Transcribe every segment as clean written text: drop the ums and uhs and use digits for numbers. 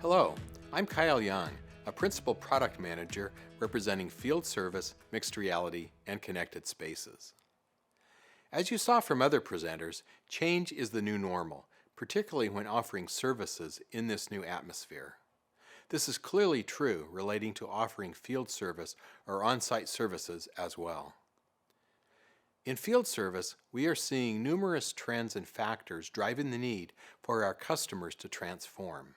Hello, I'm Kyle Young, a Principal Product Manager representing Field Service, Mixed Reality, and Connected Spaces. As you saw from other presenters, change is the new normal, particularly when offering services in this new atmosphere. This is clearly true relating to offering field service or on-site services as well. In field service, we are seeing numerous trends and factors driving the need for our customers to transform.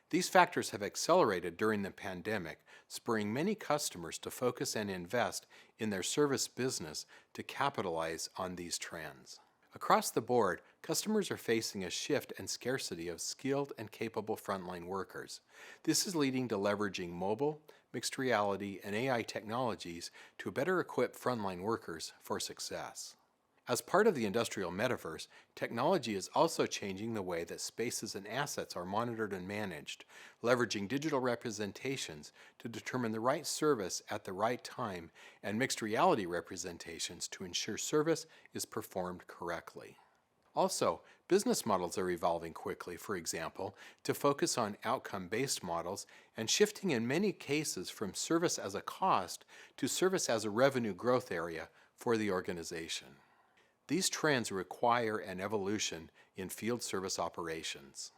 These factors have accelerated during the pandemic, spurring many customers to focus and invest in their service business to capitalize on these trends. Across the board, customers are facing a shift and scarcity of skilled and capable frontline workers. This is leading to leveraging mobile, mixed reality, and AI technologies to better equip frontline workers for success. As part of the industrial metaverse, technology is also changing the way that spaces and assets are monitored and managed, leveraging digital representations to determine the right service at the right time and mixed reality representations to ensure service is performed correctly. Also, business models are evolving quickly, for example, to focus on outcome-based models and shifting in many cases from service as a cost to service as a revenue growth area for the organization. These trends require an evolution in field service operations.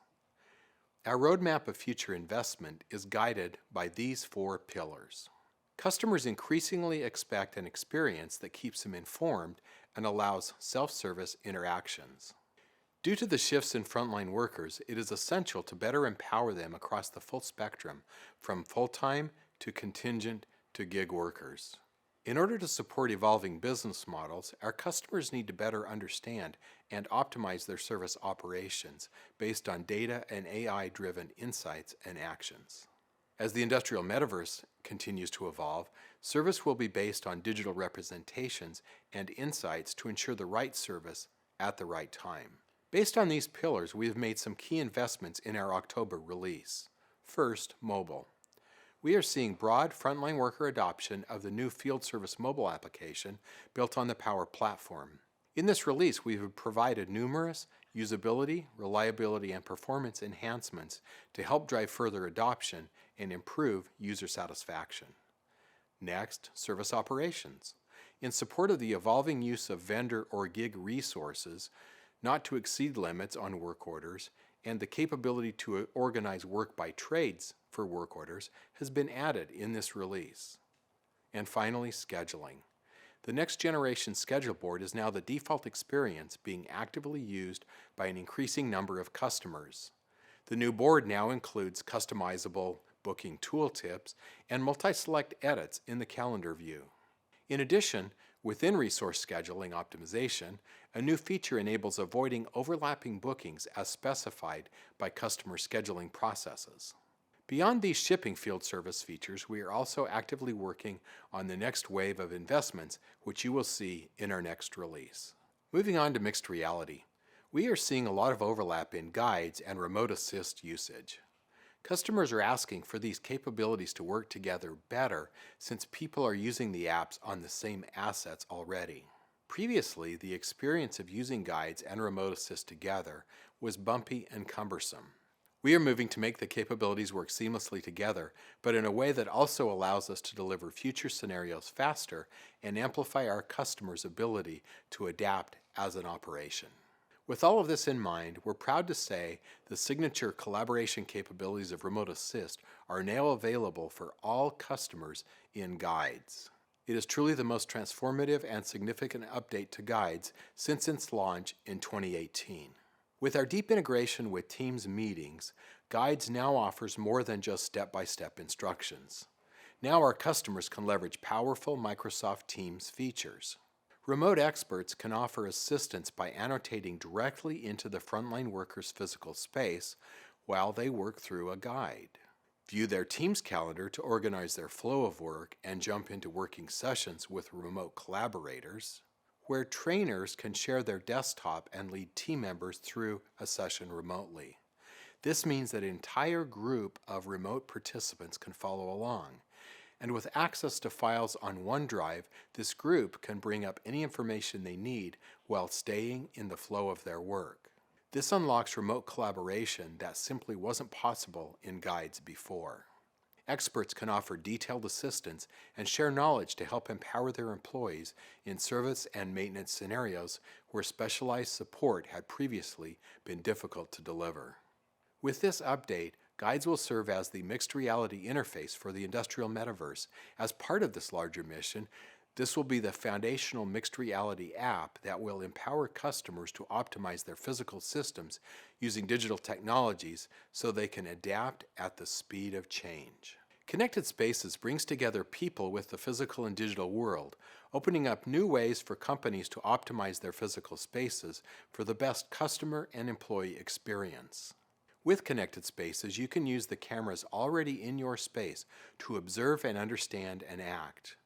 Our roadmap of future investment is guided by these 4 pillars. Customers increasingly expect an experience that keeps them informed and allows self-service interactions. Due to the shifts in frontline workers, it is essential to better empower them across the full spectrum, from full-time to contingent to gig workers. In order to support evolving business models, our customers need to better understand and optimize their service operations based on data and AI-driven insights and actions. As the industrial metaverse continues to evolve, service will be based on digital representations and insights to ensure the right service at the right time. Based on these pillars, we have made some key investments in our October release. First, mobile. We are seeing broad frontline worker adoption of the new field service mobile application built on the Power Platform. In this release, we have provided numerous usability, reliability, and performance enhancements to help drive further adoption and improve user satisfaction. Next, service operations. In support of the evolving use of vendor or gig resources, not to exceed limits on work orders, and the capability to organize work by trades for work orders has been added in this release. And finally, scheduling. The next generation schedule board is now the default experience being actively used by an increasing number of customers. The new board now includes customizable booking tooltips and multi-select edits in the calendar view. In addition, within resource scheduling optimization, a new feature enables avoiding overlapping bookings as specified by customer scheduling processes. Beyond these shipping field service features, we are also actively working on the next wave of investments, which you will see in our next release. Moving on to mixed reality. We are seeing a lot of overlap in guides and remote assist usage. Customers are asking for these capabilities to work together better since people are using the apps on the same assets already. Previously, the experience of using guides and remote assist together was bumpy and cumbersome. We are moving to make the capabilities work seamlessly together, but in a way that also allows us to deliver future scenarios faster and amplify our customers' ability to adapt as an operation. With all of this in mind, we're proud to say the signature collaboration capabilities of Remote Assist are now available for all customers in Guides. It is truly the most transformative and significant update to Guides since its launch in 2018. With our deep integration with Teams meetings, Guides now offers more than just step-by-step instructions. Now our customers can leverage powerful Microsoft Teams features. Remote experts can offer assistance by annotating directly into the frontline worker's physical space while they work through a guide. View their Teams calendar to organize their flow of work and jump into working sessions with remote collaborators, where trainers can share their desktop and lead team members through a session remotely. This means that an entire group of remote participants can follow along. And with access to files on OneDrive, this group can bring up any information they need while staying in the flow of their work. This unlocks remote collaboration that simply wasn't possible in guides before. Experts can offer detailed assistance and share knowledge to help empower their employees in service and maintenance scenarios where specialized support had previously been difficult to deliver. With this update, guides will serve as the mixed reality interface for the industrial metaverse. As part of this larger mission, this will be the foundational mixed reality app that will empower customers to optimize their physical systems using digital technologies so they can adapt at the speed of change. Connected Spaces brings together people with the physical and digital world, opening up new ways for companies to optimize their physical spaces for the best customer and employee experience. With Connected Spaces, you can use the cameras already in your space to observe and understand and act.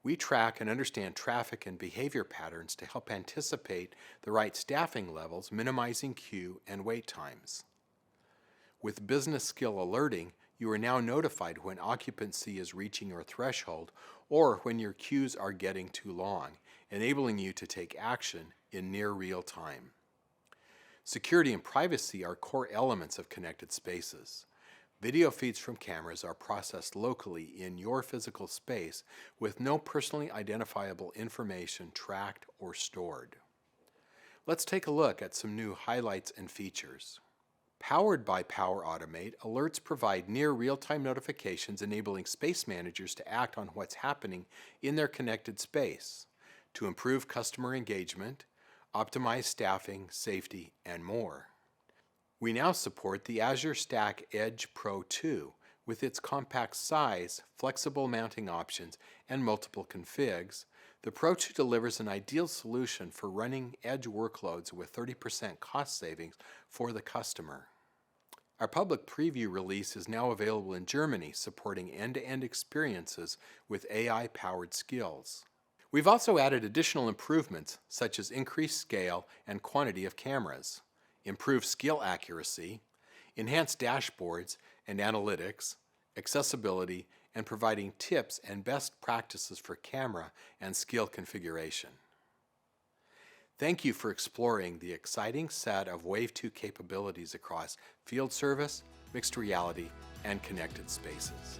We track and understand traffic and behavior patterns to help anticipate the right staffing levels, minimizing queue and wait times. With business skill alerting, you are now notified when occupancy is reaching your threshold or when your queues are getting too long, enabling you to take action in near real time. Security and privacy are core elements of Connected Spaces. Video feeds from cameras are processed locally in your physical space with no personally identifiable information tracked or stored. Let's take a look at some new highlights and features. Powered by Power Automate, alerts provide near real-time notifications enabling space managers to act on what's happening in their connected space to improve customer engagement, optimize staffing, safety, and more. We now support the Azure Stack Edge Pro 2 with its compact size, flexible mounting options, and multiple configs. The Pro 2 delivers an ideal solution for running edge workloads with 30% cost savings for the customer. Our public preview release is now available in Germany, supporting end-to-end experiences with AI-powered skills. We've also added additional improvements, such as increased scale and quantity of cameras, improved skill accuracy, enhanced dashboards and analytics, accessibility, and providing tips and best practices for camera and skill configuration. Thank you for exploring the exciting set of Wave 2 capabilities across field service, mixed reality, and connected spaces.